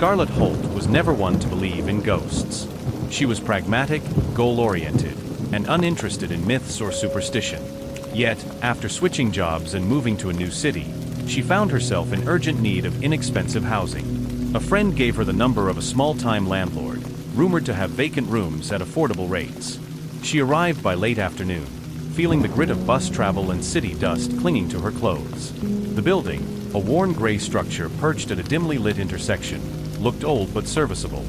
Scarlett Holt was never one to believe in ghosts. She was pragmatic, goal-oriented, and uninterested in myths or superstition. Yet, after switching jobs and moving to a new city, she found herself in urgent need of inexpensive housing. A friend gave her the number of a small-time landlord, rumored to have vacant rooms at affordable rates. She arrived by late afternoon, feeling the grit of bus travel and city dust clinging to her clothes. The building, a worn gray structure perched at a dimly lit intersection, looked old but serviceable.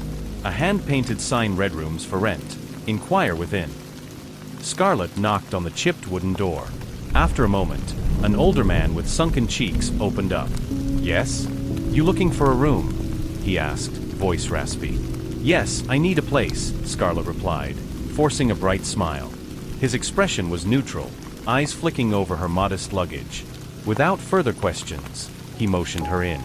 A hand-painted sign read "Rooms for rent. Inquire within." Scarlett knocked on the chipped wooden door. After a moment, an older man with sunken cheeks opened up. "Yes? You looking for a room?" he asked, voice raspy. "Yes, I need a place," Scarlett replied, forcing a bright smile. His expression was neutral, eyes flicking over her modest luggage. Without further questions, he motioned her in.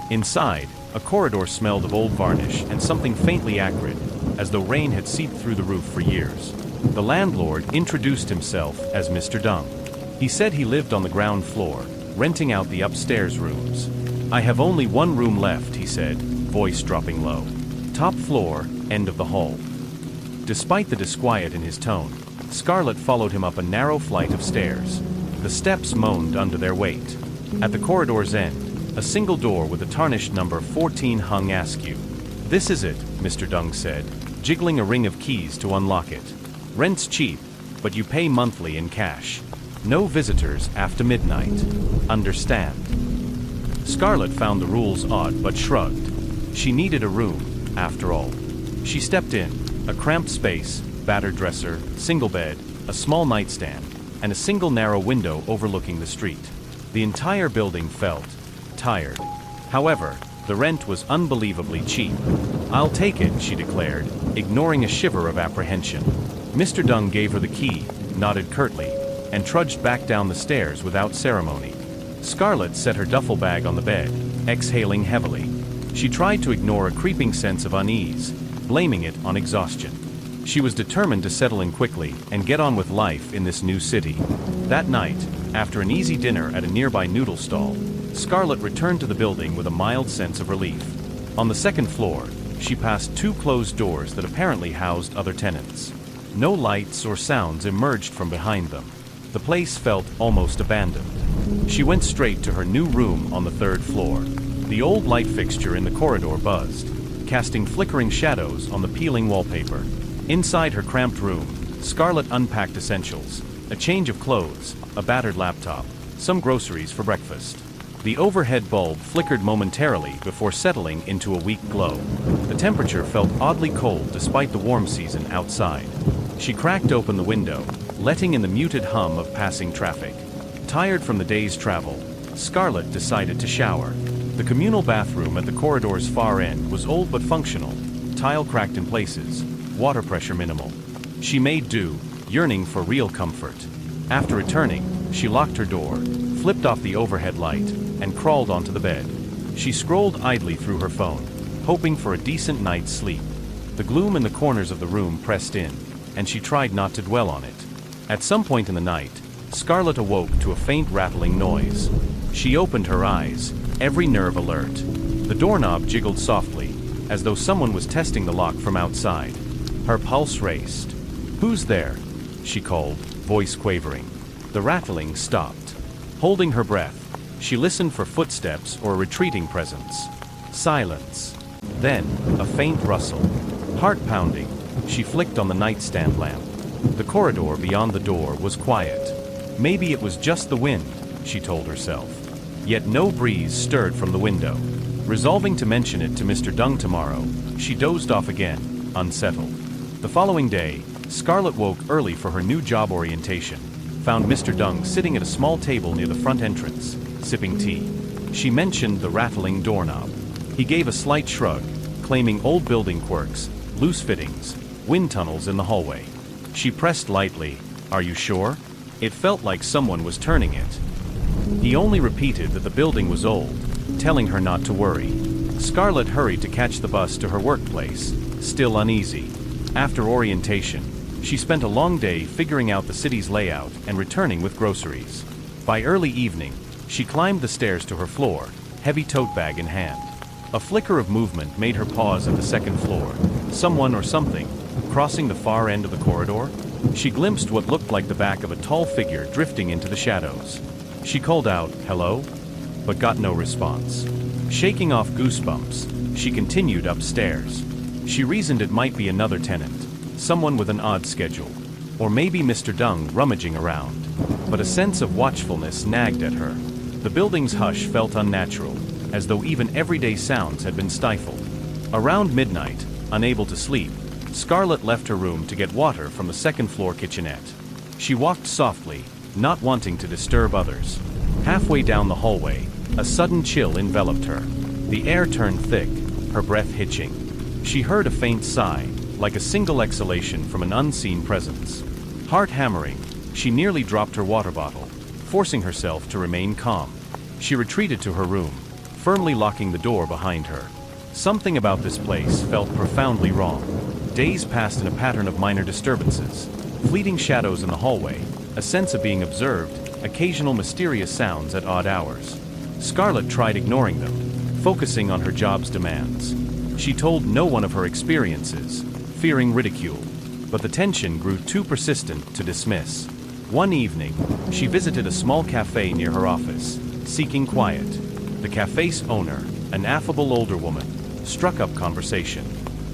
Inside, a corridor smelled of old varnish and something faintly acrid, as though rain had seeped through the roof for years. The landlord introduced himself as Mr. Dung. He said he lived on the ground floor, renting out the upstairs rooms. "I have only one room left," he said, voice dropping low. "Top floor, end of the hall." Despite the disquiet in his tone, Scarlett followed him up a narrow flight of stairs. The steps moaned under their weight. At the corridor's end, a single door with a tarnished number 14 hung askew. "This is it," Mr. Dung said, jiggling a ring of keys to unlock it. "Rent's cheap, but you pay monthly in cash. No visitors after midnight. Understand?" Scarlett found the rules odd but shrugged. She needed a room, after all. She stepped in, a cramped space, battered dresser, single bed, a small nightstand, and a single narrow window overlooking the street. The entire building felt tired. However, the rent was unbelievably cheap. "I'll take it," she declared, ignoring a shiver of apprehension. Mr. Dung gave her the key, nodded curtly, and trudged back down the stairs without ceremony. Scarlett set her duffel bag on the bed, exhaling heavily. She tried to ignore a creeping sense of unease, blaming it on exhaustion. She was determined to settle in quickly and get on with life in this new city. That night, after an easy dinner at a nearby noodle stall, Scarlett returned to the building with a mild sense of relief. On the second floor, she passed two closed doors that apparently housed other tenants. No lights or sounds emerged from behind them. The place felt almost abandoned. She went straight to her new room on the third floor. The old light fixture in the corridor buzzed, casting flickering shadows on the peeling wallpaper. Inside her cramped room, Scarlett unpacked essentials: a change of clothes, a battered laptop, some groceries for breakfast. The overhead bulb flickered momentarily before settling into a weak glow. The temperature felt oddly cold despite the warm season outside. She cracked open the window, letting in the muted hum of passing traffic. Tired from the day's travel, Scarlett decided to shower. The communal bathroom at the corridor's far end was old but functional, tile cracked in places, water pressure minimal. She made do, yearning for real comfort. After returning, she locked her door, flipped off the overhead light, and crawled onto the bed. She scrolled idly through her phone, hoping for a decent night's sleep. The gloom in the corners of the room pressed in, and she tried not to dwell on it. At some point in the night, Scarlett awoke to a faint rattling noise. She opened her eyes, every nerve alert. The doorknob jiggled softly, as though someone was testing the lock from outside. Her pulse raced. "Who's there?" she called, voice quavering. The rattling stopped. Holding her breath, she listened for footsteps or a retreating presence. Silence. Then, a faint rustle. Heart pounding, she flicked on the nightstand lamp. The corridor beyond the door was quiet. Maybe it was just the wind, she told herself. Yet no breeze stirred from the window. Resolving to mention it to Mr. Dung tomorrow, she dozed off again, unsettled. The following day, Scarlett woke early for her new job orientation, found Mr. Dung sitting at a small table near the front entrance, sipping tea. She mentioned the rattling doorknob. He gave a slight shrug, claiming old building quirks, loose fittings, wind tunnels in the hallway. She pressed lightly, "Are you sure?" It felt like someone was turning it. He only repeated that the building was old, telling her not to worry. Scarlett hurried to catch the bus to her workplace, still uneasy. After orientation, she spent a long day figuring out the city's layout and returning with groceries. By early evening, she climbed the stairs to her floor, heavy tote bag in hand. A flicker of movement made her pause at the second floor. Someone or something, crossing the far end of the corridor? She glimpsed what looked like the back of a tall figure drifting into the shadows. She called out, "Hello?" but got no response. Shaking off goosebumps, she continued upstairs. She reasoned it might be another tenant, someone with an odd schedule, or maybe Mr. Dung rummaging around. But a sense of watchfulness nagged at her. The building's hush felt unnatural, as though even everyday sounds had been stifled. Around midnight, unable to sleep, Scarlett left her room to get water from the second-floor kitchenette. She walked softly, not wanting to disturb others. Halfway down the hallway, a sudden chill enveloped her. The air turned thick, her breath hitching. She heard a faint sigh, like a single exhalation from an unseen presence. Heart hammering, she nearly dropped her water bottle, forcing herself to remain calm. She retreated to her room, firmly locking the door behind her. Something about this place felt profoundly wrong. Days passed in a pattern of minor disturbances. Fleeting shadows in the hallway, a sense of being observed, occasional mysterious sounds at odd hours. Scarlett tried ignoring them, focusing on her job's demands. She told no one of her experiences, fearing ridicule, but the tension grew too persistent to dismiss. One evening, she visited a small cafe near her office, seeking quiet. The cafe's owner, an affable older woman, struck up conversation.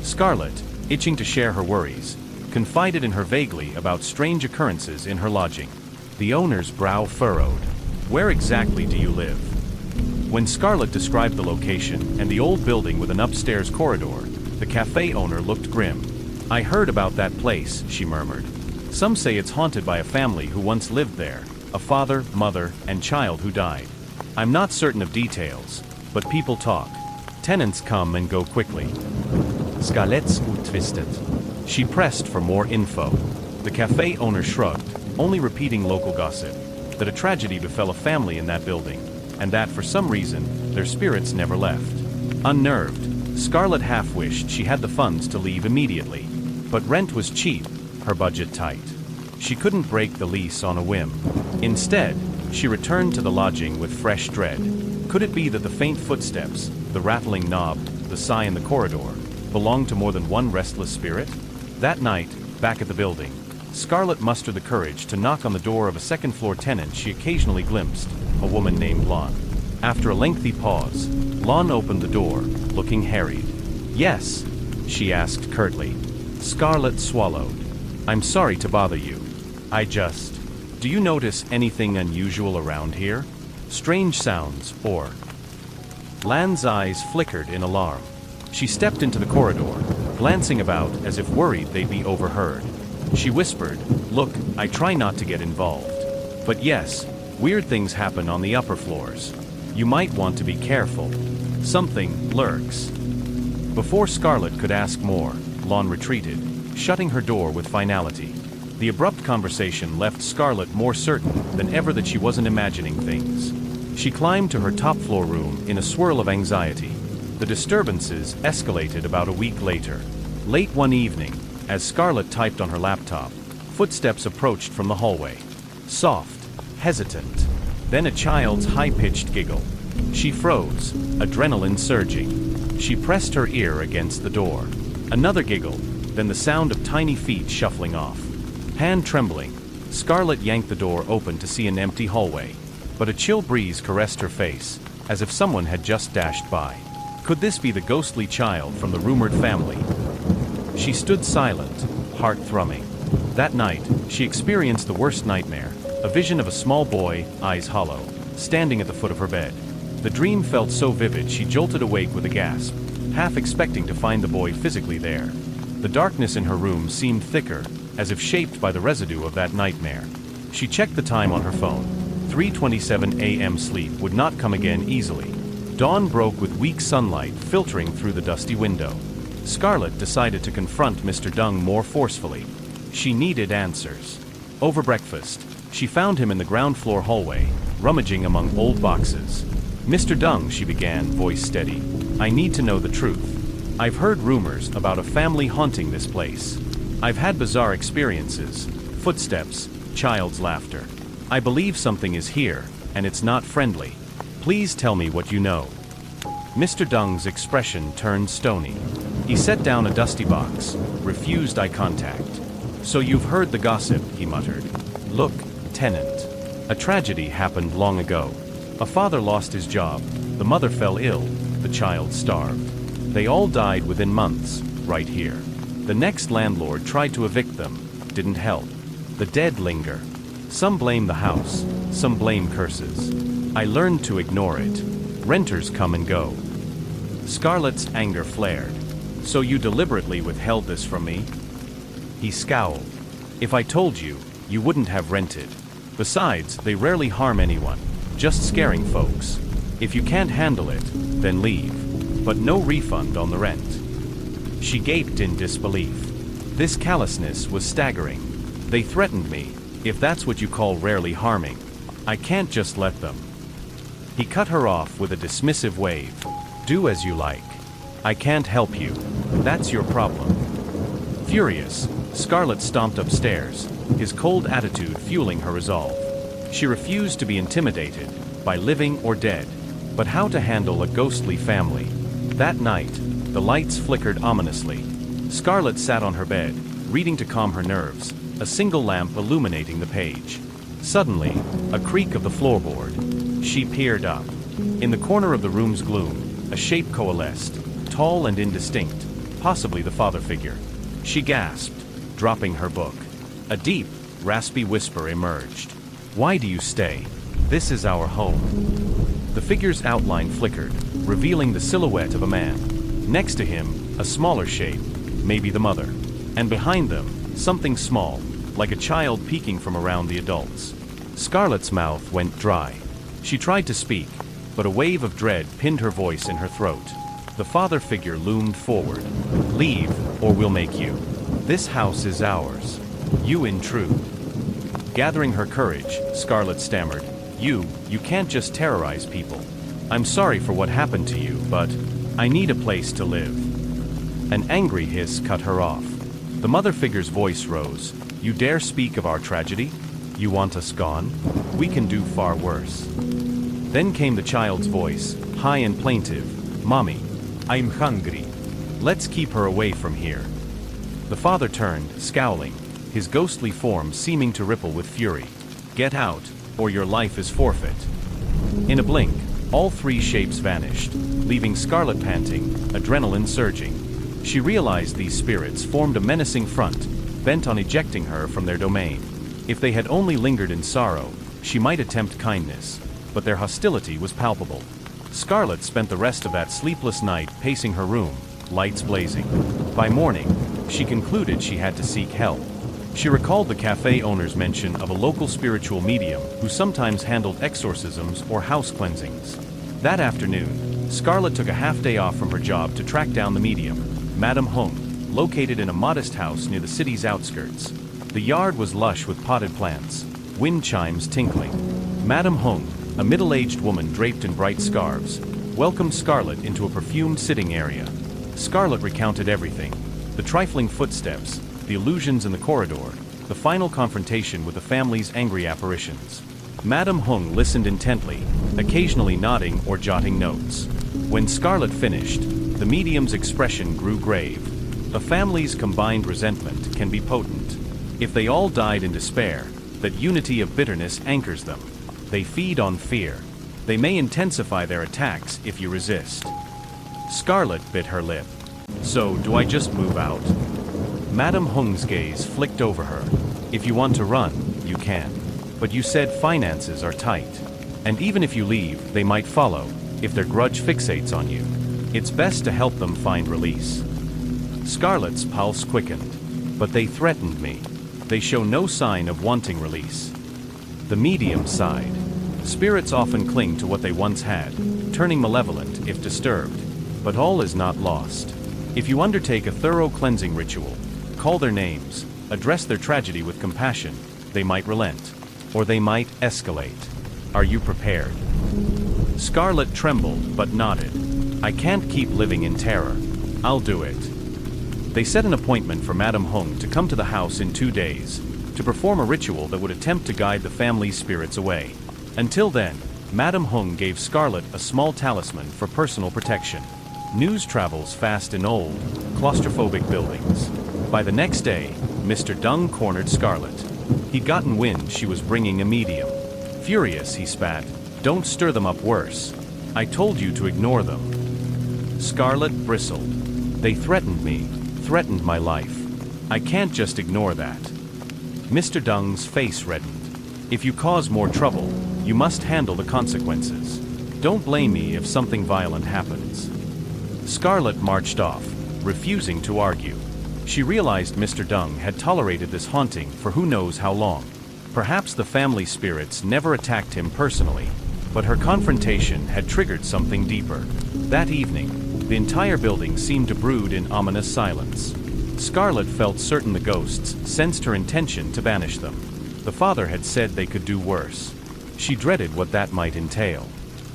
Scarlett, itching to share her worries, confided in her vaguely about strange occurrences in her lodging. The owner's brow furrowed. "Where exactly do you live?" When Scarlett described the location and the old building with an upstairs corridor, the cafe owner looked grim. "I heard about that place," she murmured. "Some say it's haunted by a family who once lived there, a father, mother, and child who died. I'm not certain of details, but people talk. Tenants come and go quickly." Scarlett's mood twisted. She pressed for more info. The cafe owner shrugged, only repeating local gossip, that a tragedy befell a family in that building, and that for some reason, their spirits never left. Unnerved, Scarlett half wished she had the funds to leave immediately. But rent was cheap, her budget tight. She couldn't break the lease on a whim. Instead, she returned to the lodging with fresh dread. Could it be that the faint footsteps, the rattling knob, the sigh in the corridor, belonged to more than one restless spirit? That night, back at the building, Scarlett mustered the courage to knock on the door of a second-floor tenant she occasionally glimpsed, a woman named Lon. After a lengthy pause, Lon opened the door, looking harried. "Yes?" she asked curtly. Scarlett swallowed. "I'm sorry to bother you. Do you notice anything unusual around here? Strange sounds, or..." Lan's eyes flickered in alarm. She stepped into the corridor, glancing about as if worried they'd be overheard. She whispered, "Look, I try not to get involved. But yes, weird things happen on the upper floors. You might want to be careful. Something lurks." Before Scarlett could ask more, Lon retreated, shutting her door with finality. The abrupt conversation left Scarlett more certain than ever that she wasn't imagining things. She climbed to her top-floor room in a swirl of anxiety. The disturbances escalated about a week later. Late one evening, as Scarlett typed on her laptop, footsteps approached from the hallway. Soft, hesitant, then a child's high-pitched giggle. She froze, adrenaline surging. She pressed her ear against the door. Another giggle, then the sound of tiny feet shuffling off. Hand trembling, Scarlett yanked the door open to see an empty hallway. But a chill breeze caressed her face, as if someone had just dashed by. Could this be the ghostly child from the rumored family? She stood silent, heart thrumming. That night, she experienced the worst nightmare, a vision of a small boy, eyes hollow, standing at the foot of her bed. The dream felt so vivid she jolted awake with a gasp, half expecting to find the boy physically there. The darkness in her room seemed thicker, as if shaped by the residue of that nightmare. She checked the time on her phone. 3:27 a.m. Sleep would not come again easily. Dawn broke with weak sunlight filtering through the dusty window. Scarlett decided to confront Mr. Dung more forcefully. She needed answers. Over breakfast, she found him in the ground floor hallway, rummaging among old boxes. "Mr. Dung," she began, voice steady, "I need to know the truth. I've heard rumors about a family haunting this place. I've had bizarre experiences, footsteps, child's laughter. I believe something is here, and it's not friendly. Please tell me what you know." Mr. Deng's expression turned stony. He set down a dusty box, refused eye contact. "So you've heard the gossip," he muttered. "Look, tenant. A tragedy happened long ago. A father lost his job, the mother fell ill, the child starved. They all died within months, right here. The next landlord tried to evict them, didn't help. The dead linger. Some blame the house, some blame curses. I learned to ignore it. Renters come and go." Scarlett's anger flared. "So you deliberately withheld this from me?" He scowled. "If I told you, you wouldn't have rented. Besides, they rarely harm anyone, just scaring folks. If you can't handle it, then leave. But no refund on the rent." She gaped in disbelief. This callousness was staggering. "They threatened me, if that's what you call rarely harming. I can't just let them." He cut her off with a dismissive wave. "Do as you like. I can't help you. That's your problem." Furious, Scarlett stomped upstairs, his cold attitude fueling her resolve. She refused to be intimidated, by living or dead. But how to handle a ghostly family? That night, the lights flickered ominously. Scarlett sat on her bed, reading to calm her nerves, a single lamp illuminating the page. Suddenly, a creak of the floorboard. She peered up. In the corner of the room's gloom, a shape coalesced, tall and indistinct, possibly the father figure. She gasped, dropping her book. A deep, raspy whisper emerged. "Why do you stay? This is our home." The figure's outline flickered, revealing the silhouette of a man. Next to him, a smaller shape, maybe the mother. And behind them, something small, like a child peeking from around the adults. Scarlett's mouth went dry. She tried to speak, but a wave of dread pinned her voice in her throat. The father figure loomed forward. "Leave, or we'll make you. This house is ours. You intrude." Gathering her courage, Scarlett stammered, You can't just terrorize people. I'm sorry for what happened to you, but I need a place to live." An angry hiss cut her off. The mother figure's voice rose. "You dare speak of our tragedy? You want us gone? We can do far worse." Then came the child's voice, high and plaintive. "Mommy, I'm hungry. Let's keep her away from here." The father turned, scowling, his ghostly form seeming to ripple with fury. "Get out, or your life is forfeit." In a blink, all three shapes vanished, leaving Scarlett panting, adrenaline surging. She realized these spirits formed a menacing front, bent on ejecting her from their domain. If they had only lingered in sorrow, she might attempt kindness, but their hostility was palpable. Scarlett spent the rest of that sleepless night pacing her room, lights blazing. By morning, she concluded she had to seek help. She recalled the cafe owner's mention of a local spiritual medium who sometimes handled exorcisms or house cleansings. That afternoon, Scarlett took a half-day off from her job to track down the medium, Madame Hung, located in a modest house near the city's outskirts. The yard was lush with potted plants, wind chimes tinkling. Madame Hung, a middle-aged woman draped in bright scarves, welcomed Scarlett into a perfumed sitting area. Scarlett recounted everything: the trifling footsteps, the illusions in the corridor, the final confrontation with the family's angry apparitions. Madame Hung listened intently, occasionally nodding or jotting notes. When Scarlett finished, the medium's expression grew grave. A family's combined resentment can be potent. If they all died in despair, that unity of bitterness anchors them. They feed on fear. They may intensify their attacks if you resist. Scarlett bit her lip. "So, do I just move out?" Madame Hung's gaze flicked over her. "If you want to run, you can. But you said finances are tight. And even if you leave, they might follow, if their grudge fixates on you. It's best to help them find release." Scarlett's pulse quickened. "But they threatened me. They show no sign of wanting release." The medium sighed. Spirits often cling to what they once had, turning malevolent if disturbed. But all is not lost. If you undertake a thorough cleansing ritual, call their names, address their tragedy with compassion, they might relent. Or they might escalate. Are you prepared? Scarlett trembled but nodded. "I can't keep living in terror. I'll do it." They set an appointment for Madame Hung to come to the house in 2 days, to perform a ritual that would attempt to guide the family's spirits away. Until then, Madame Hung gave Scarlet a small talisman for personal protection. News travels fast in old, claustrophobic buildings. By the next day, Mr. Dung cornered Scarlet. He'd gotten wind she was bringing a medium. Furious, he spat, "Don't stir them up worse. I told you to ignore them." Scarlet bristled. "They threatened me, threatened my life. I can't just ignore that." Mr. Dung's face reddened. "If you cause more trouble, you must handle the consequences. Don't blame me if something violent happens." Scarlet marched off, refusing to argue. She realized Mr. Dung had tolerated this haunting for who knows how long. Perhaps the family spirits never attacked him personally, but her confrontation had triggered something deeper. That evening, the entire building seemed to brood in ominous silence. Scarlet felt certain the ghosts sensed her intention to banish them. The father had said they could do worse. She dreaded what that might entail.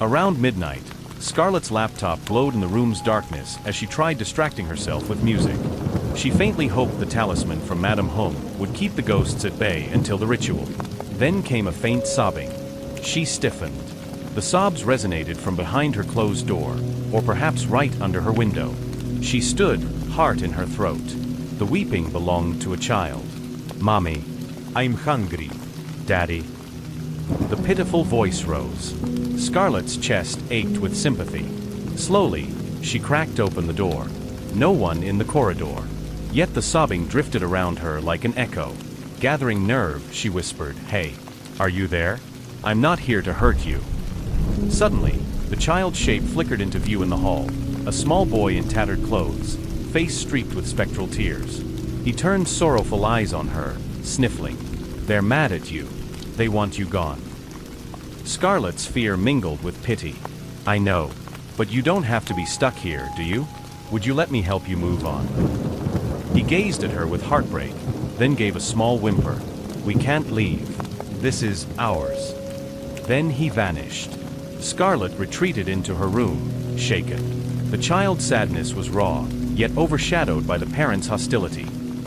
Around midnight, Scarlet's laptop glowed in the room's darkness as she tried distracting herself with music. She faintly hoped the talisman from Madame Hung would keep the ghosts at bay until the ritual. Then came a faint sobbing. She stiffened. The sobs resonated from behind her closed door, or perhaps right under her window. She stood, heart in her throat. The weeping belonged to a child. "Mommy, I'm hungry. Daddy." The pitiful voice rose. Scarlet's chest ached with sympathy. Slowly, she cracked open the door. No one in the corridor. Yet the sobbing drifted around her like an echo. Gathering nerve, she whispered, "Hey, are you there? I'm not here to hurt you." Suddenly, the child's shape flickered into view in the hall. A small boy in tattered clothes, face streaked with spectral tears. He turned sorrowful eyes on her, sniffling. "They're mad at you. They want you gone." Scarlet's fear mingled with pity. "I know, but you don't have to be stuck here, do you? Would you let me help you move on?" He gazed at her with heartbreak, then gave a small whimper. "We can't leave. This is ours." Then he vanished. Scarlet retreated into her room, shaken. The child's sadness was raw, yet overshadowed by the parents' hostility.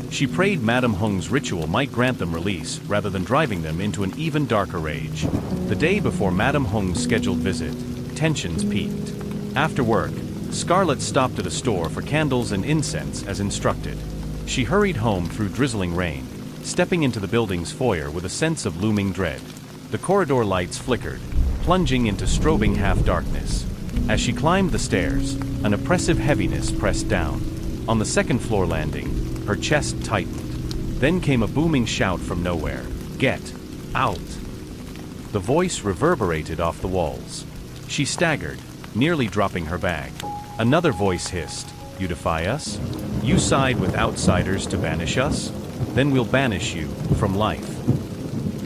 She prayed Madame Hung's ritual might grant them release rather than driving them into an even darker rage. The day before Madame Hung's scheduled visit, tensions peaked. After work, Scarlet stopped at a store for candles and incense as instructed. She hurried home through drizzling rain, stepping into the building's foyer with a sense of looming dread. The corridor lights flickered, plunging into strobing half-darkness. As she climbed the stairs, an oppressive heaviness pressed down. On the second-floor landing, her chest tightened. Then came a booming shout from nowhere. "Get out!" The voice reverberated off the walls. She staggered, nearly dropping her bag. Another voice hissed, "You defy us? You side with outsiders to banish us? Then we'll banish you from life."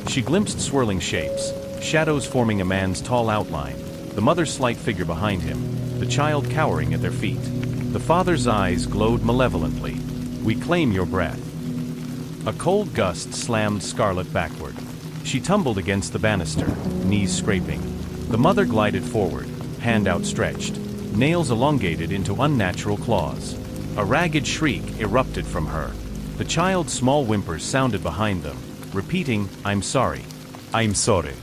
She glimpsed swirling shapes, shadows forming a man's tall outline, the mother's slight figure behind him, the child cowering at their feet. The father's eyes glowed malevolently. "We claim your breath." A cold gust slammed Scarlet backward. She tumbled against the banister, knees scraping. The mother glided forward, hand outstretched, nails elongated into unnatural claws. A ragged shriek erupted from her. The child's small whimpers sounded behind them, repeating, "I'm sorry. I'm sorry."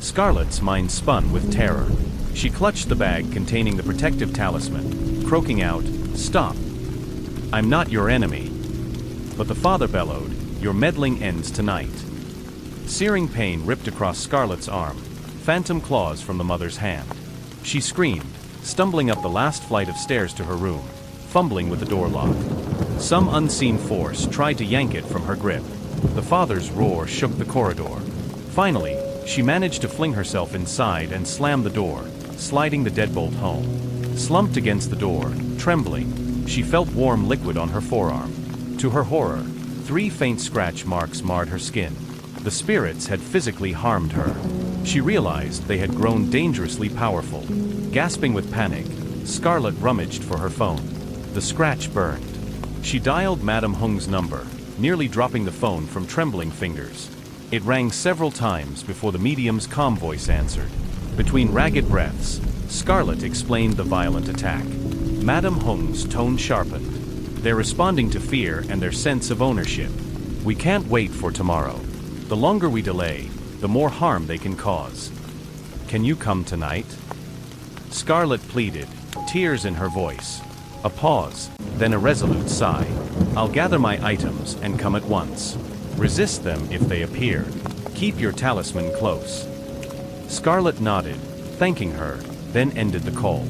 Scarlet's mind spun with terror. She clutched the bag containing the protective talisman, croaking out, "Stop. I'm not your enemy." But the father bellowed, "Your meddling ends tonight." Searing pain ripped across Scarlet's arm, phantom claws from the mother's hand. She screamed, stumbling up the last flight of stairs to her room, fumbling with the door lock. Some unseen force tried to yank it from her grip. The father's roar shook the corridor. Finally, she managed to fling herself inside and slam the door, sliding the deadbolt home. Slumped against the door, trembling, she felt warm liquid on her forearm. To her horror, 3 faint scratch marks marred her skin. The spirits had physically harmed her. She realized they had grown dangerously powerful. Gasping with panic, Scarlet rummaged for her phone. The scratch burned. She dialed Madame Hung's number, nearly dropping the phone from trembling fingers. It rang several times before the medium's calm voice answered. Between ragged breaths, Scarlet explained the violent attack. Madame Hung's tone sharpened. "They're responding to fear and their sense of ownership. We can't wait for tomorrow. The longer we delay, the more harm they can cause." Can you come tonight? Scarlet pleaded, tears in her voice. A pause, then a resolute sigh. I'll gather my items and come at once. Resist them if they appear. Keep your talisman close. Scarlet nodded, thanking her, then ended the call.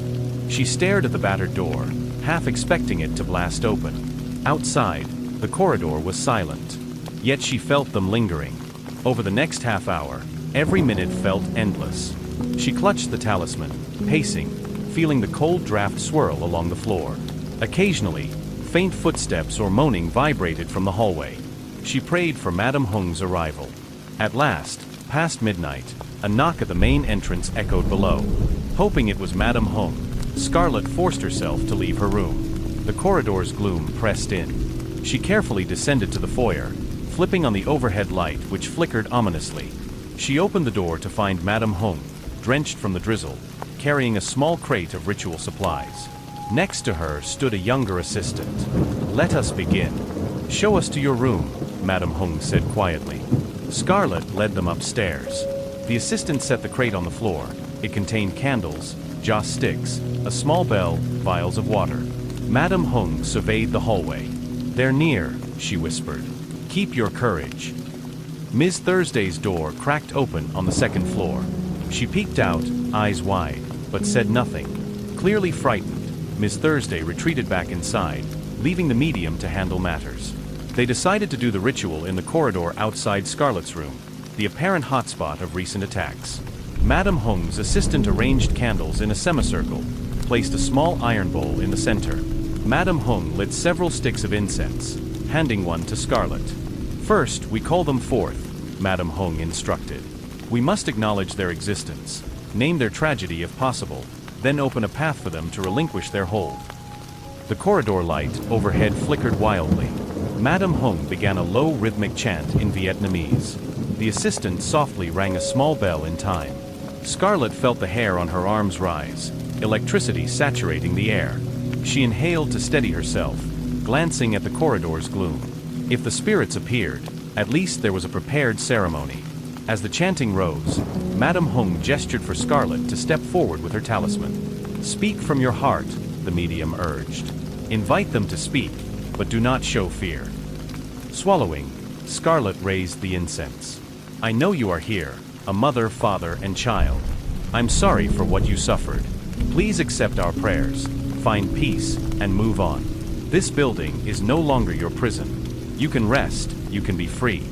She stared at the battered door, half expecting it to blast open. Outside, the corridor was silent. Yet she felt them lingering. Over the next half hour, every minute felt endless. She clutched the talisman, pacing, feeling the cold draft swirl along the floor. Occasionally, faint footsteps or moaning vibrated from the hallway. She prayed for Madame Hong's arrival. At last, past midnight, a knock at the main entrance echoed below. Hoping it was Madame Hong, Scarlet forced herself to leave her room. The corridor's gloom pressed in. She carefully descended to the foyer, flipping on the overhead light which flickered ominously. She opened the door to find Madame Hong, drenched from the drizzle, carrying a small crate of ritual supplies. Next to her stood a younger assistant. Let us begin. Show us to your room, Madame Hong said quietly. Scarlet led them upstairs. The assistant set the crate on the floor. It contained candles, joss sticks, a small bell, vials of water. Madame Hong surveyed the hallway. They're near, she whispered. Keep your courage. Ms. Thursday's door cracked open on the second floor. She peeked out, eyes wide, but said nothing. Clearly frightened, Ms. Thursday retreated back inside, leaving the medium to handle matters. They decided to do the ritual in the corridor outside Scarlet's room, the apparent hotspot of recent attacks. Madame Hong's assistant arranged candles in a semicircle, placed a small iron bowl in the center. Madame Hong lit several sticks of incense, handing one to Scarlet. First, we call them forth, Madame Hong instructed. We must acknowledge their existence, name their tragedy if possible, then open a path for them to relinquish their hold. The corridor light overhead flickered wildly. Madame Hong began a low rhythmic chant in Vietnamese. The assistant softly rang a small bell in time. Scarlet felt the hair on her arms rise, electricity saturating the air. She inhaled to steady herself, glancing at the corridor's gloom. If the spirits appeared, at least there was a prepared ceremony. As the chanting rose, Madame Hong gestured for Scarlet to step forward with her talisman. Speak from your heart, the medium urged. Invite them to speak, but do not show fear. Swallowing, Scarlet raised the incense. I know you are here, a mother, father, and child. I'm sorry for what you suffered. Please accept our prayers, find peace, and move on. This building is no longer your prison. You can rest, you can be free.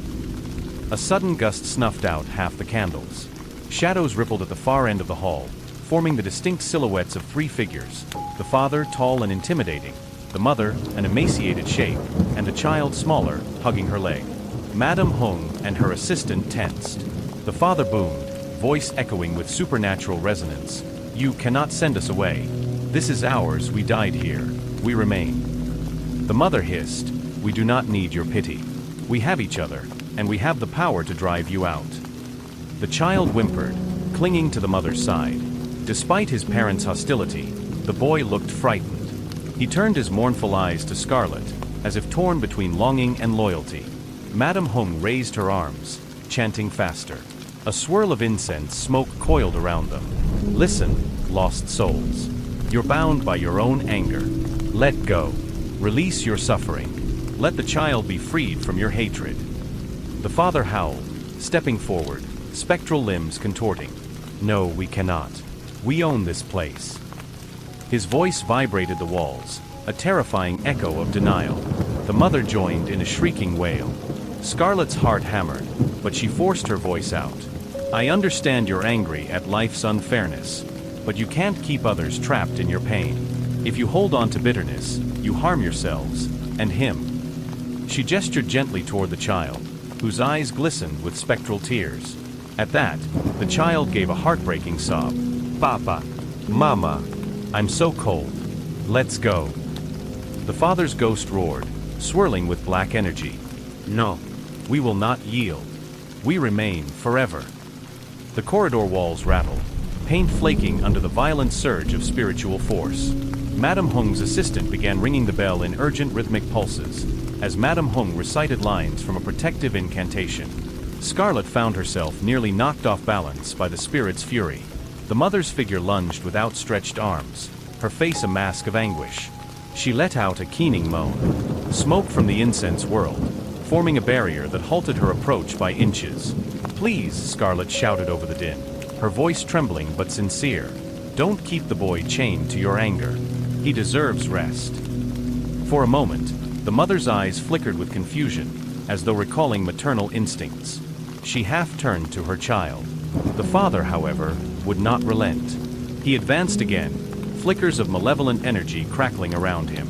A sudden gust snuffed out half the candles. Shadows rippled at the far end of the hall, forming the distinct silhouettes of three figures: the father, tall and intimidating, the mother, an emaciated shape, and the child, smaller, hugging her leg. Madame Hong and her assistant tensed. The father boomed, voice echoing with supernatural resonance. You cannot send us away. This is ours, we died here. We remain. The mother hissed, we do not need your pity. We have each other, and we have the power to drive you out. The child whimpered, clinging to the mother's side. Despite his parents' hostility, the boy looked frightened. He turned his mournful eyes to Scarlet, as if torn between longing and loyalty. Madame Hong raised her arms, chanting faster. A swirl of incense smoke coiled around them. Listen, lost souls. You're bound by your own anger. Let go. Release your suffering. Let the child be freed from your hatred. The father howled, stepping forward, spectral limbs contorting. No, we cannot. We own this place. His voice vibrated the walls, a terrifying echo of denial. The mother joined in a shrieking wail. Scarlet's heart hammered, but she forced her voice out. I understand you're angry at life's unfairness, but you can't keep others trapped in your pain. If you hold on to bitterness, you harm yourselves, and him. She gestured gently toward the child, whose eyes glistened with spectral tears. At that, the child gave a heartbreaking sob. Papa, Mama, I'm so cold. Let's go. The father's ghost roared, swirling with black energy. No, we will not yield. We remain forever. The corridor walls rattled, paint flaking under the violent surge of spiritual force. Madame Hong's assistant began ringing the bell in urgent rhythmic pulses, as Madame Hong recited lines from a protective incantation. Scarlet found herself nearly knocked off balance by the spirit's fury. The mother's figure lunged with outstretched arms, her face a mask of anguish. She let out a keening moan. Smoke from the incense whirled, forming a barrier that halted her approach by inches. "Please," Scarlet shouted over the din, her voice trembling but sincere. "Don't keep the boy chained to your anger. He deserves rest." For a moment, the mother's eyes flickered with confusion, as though recalling maternal instincts. She half-turned to her child. The father, however, would not relent. He advanced again, flickers of malevolent energy crackling around him.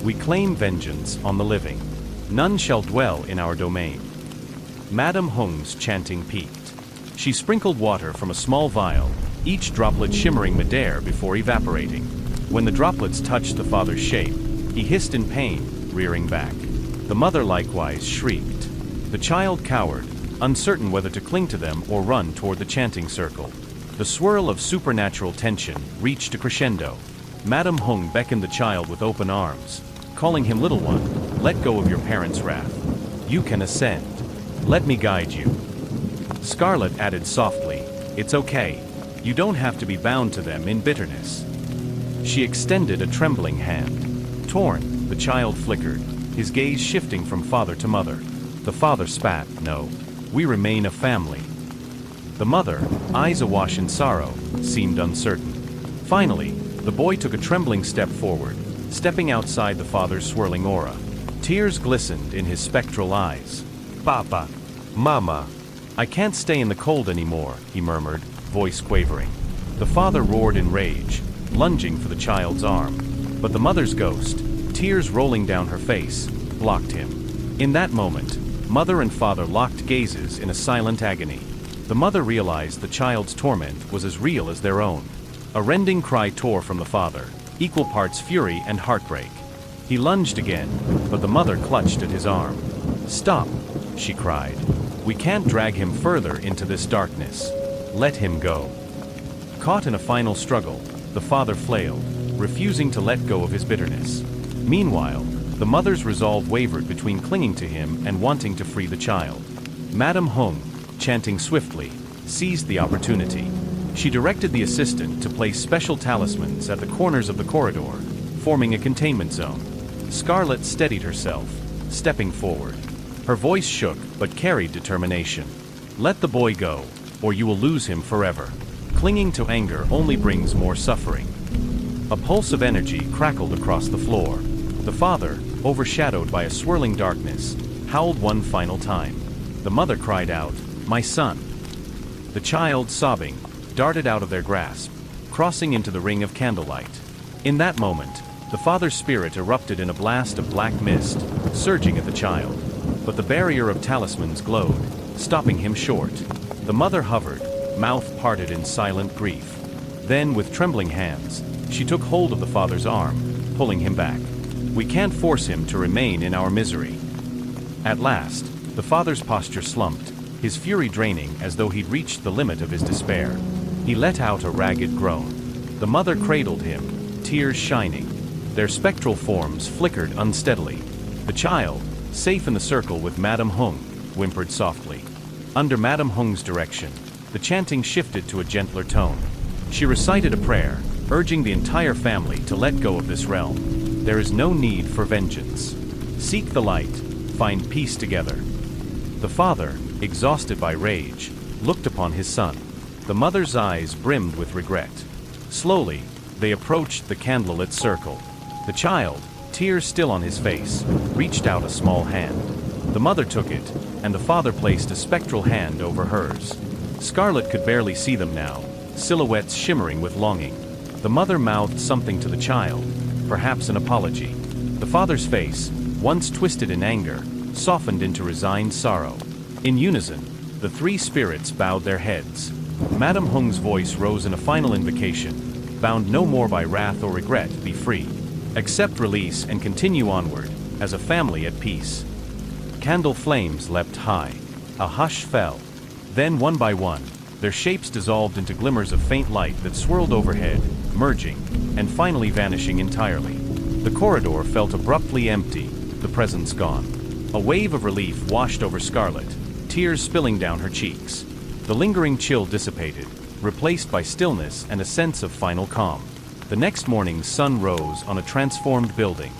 "We claim vengeance on the living. None shall dwell in our domain." Madame Hung's chanting peaked. She sprinkled water from a small vial, each droplet shimmering midair before evaporating. When the droplets touched the father's shape, he hissed in pain, rearing back. The mother likewise shrieked. The child cowered, uncertain whether to cling to them or run toward the chanting circle. The swirl of supernatural tension reached a crescendo. Madame Hung beckoned the child with open arms, calling him "Little one, let go of your parents' wrath. You can ascend. Let me guide you." Scarlet added softly, "It's okay. You don't have to be bound to them in bitterness." She extended a trembling hand. Torn, the child flickered, his gaze shifting from father to mother. The father spat, "No. We remain a family." The mother, eyes awash in sorrow, seemed uncertain. Finally, the boy took a trembling step forward, stepping outside the father's swirling aura. Tears glistened in his spectral eyes. "Papa, Mama, I can't stay in the cold anymore," he murmured, voice quavering. The father roared in rage, lunging for the child's arm. But the mother's ghost, tears rolling down her face, blocked him. In that moment, mother and father locked gazes in a silent agony. The mother realized the child's torment was as real as their own. A rending cry tore from the father, equal parts fury and heartbreak. He lunged again, but the mother clutched at his arm. "Stop," she cried. "We can't drag him further into this darkness. Let him go." Caught in a final struggle, the father flailed, refusing to let go of his bitterness. Meanwhile, the mother's resolve wavered between clinging to him and wanting to free the child. Madame Hung, chanting swiftly, seized the opportunity. She directed the assistant to place special talismans at the corners of the corridor, forming a containment zone. Scarlet steadied herself, stepping forward. Her voice shook but carried determination. "Let the boy go, or you will lose him forever. Clinging to anger only brings more suffering." A pulse of energy crackled across the floor. The father, overshadowed by a swirling darkness, howled one final time. The mother cried out, "My son!" The child, sobbing, darted out of their grasp, crossing into the ring of candlelight. In that moment, the father's spirit erupted in a blast of black mist, surging at the child. But the barrier of talismans glowed, stopping him short. The mother hovered, mouth parted in silent grief. Then, with trembling hands, she took hold of the father's arm, pulling him back. "We can't force him to remain in our misery." At last, the father's posture slumped, his fury draining as though he'd reached the limit of his despair. He let out a ragged groan. The mother cradled him, tears shining. Their spectral forms flickered unsteadily. The child, safe in the circle with Madame Hung, whimpered softly. Under Madame Hung's direction, the chanting shifted to a gentler tone. She recited a prayer, urging the entire family to let go of this realm. There is no need for vengeance. Seek the light, find peace together. The father, exhausted by rage, looked upon his son. The mother's eyes brimmed with regret. Slowly, they approached the candlelit circle. The child, tears still on his face, reached out a small hand. The mother took it, and the father placed a spectral hand over hers. Scarlet could barely see them now, silhouettes shimmering with longing. The mother mouthed something to the child, perhaps an apology. The father's face, once twisted in anger, softened into resigned sorrow. In unison, the three spirits bowed their heads. Madame Hung's voice rose in a final invocation, bound no more by wrath or regret, be free. Accept release and continue onward, as a family at peace. Candle flames leapt high. A hush fell. Then, one by one, their shapes dissolved into glimmers of faint light that swirled overhead, merging, and finally vanishing entirely. The corridor felt abruptly empty, the presence gone. A wave of relief washed over Scarlet, tears spilling down her cheeks. The lingering chill dissipated, replaced by stillness and a sense of final calm. The next morning's sun rose on a transformed building.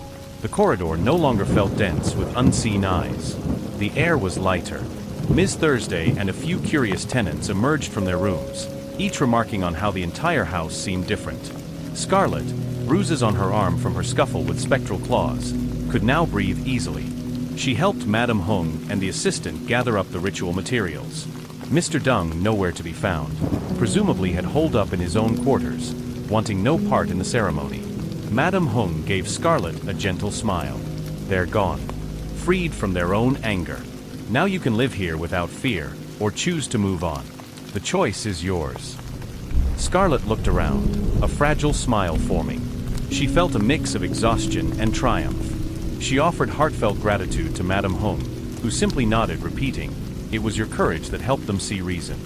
The corridor no longer felt dense with unseen eyes. The air was lighter. Ms. Thursday and a few curious tenants emerged from their rooms, each remarking on how the entire house seemed different. Scarlett, bruises on her arm from her scuffle with spectral claws, could now breathe easily. She helped Madame Hung and the assistant gather up the ritual materials. Mr. Dung, nowhere to be found, presumably had holed up in his own quarters, wanting no part in the ceremony. Madame Hung gave Scarlett a gentle smile. They're gone, freed from their own anger. Now you can live here without fear, or choose to move on. The choice is yours. Scarlett looked around, a fragile smile forming. She felt a mix of exhaustion and triumph. She offered heartfelt gratitude to Madame Hung, who simply nodded, repeating, "It was your courage that helped them see reason.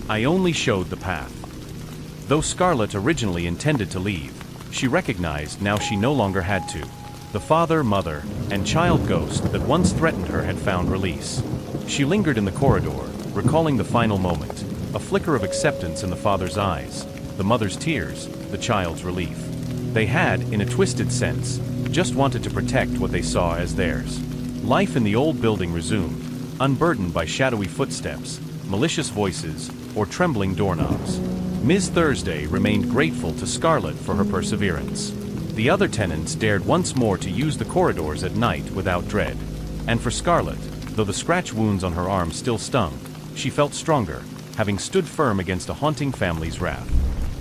I only showed the path." Though Scarlett originally intended to leave, she recognized now she no longer had to. The father, mother, and child ghost that once threatened her had found release. She lingered in the corridor, recalling the final moment, a flicker of acceptance in the father's eyes, the mother's tears, the child's relief. They had, in a twisted sense, just wanted to protect what they saw as theirs. Life in the old building resumed, unburdened by shadowy footsteps, malicious voices, or trembling doorknobs. Ms. Thursday remained grateful to Scarlett for her perseverance. The other tenants dared once more to use the corridors at night without dread. And for Scarlett, though the scratch wounds on her arm still stung, she felt stronger, having stood firm against a haunting family's wrath.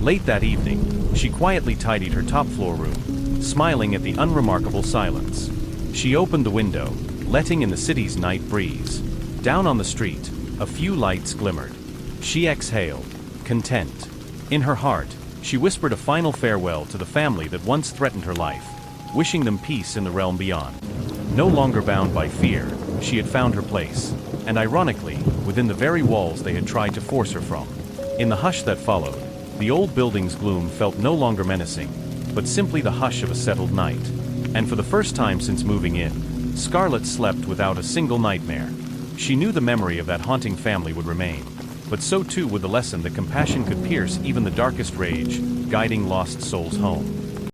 Late that evening, she quietly tidied her top-floor room, smiling at the unremarkable silence. She opened the window, letting in the city's night breeze. Down on the street, a few lights glimmered. She exhaled, content. In her heart, she whispered a final farewell to the family that once threatened her life, wishing them peace in the realm beyond. No longer bound by fear, she had found her place, and ironically, within the very walls they had tried to force her from. In the hush that followed, the old building's gloom felt no longer menacing, but simply the hush of a settled night. And for the first time since moving in, Scarlett slept without a single nightmare. She knew the memory of that haunting family would remain, but so too would the lesson that compassion could pierce even the darkest rage, guiding lost souls home.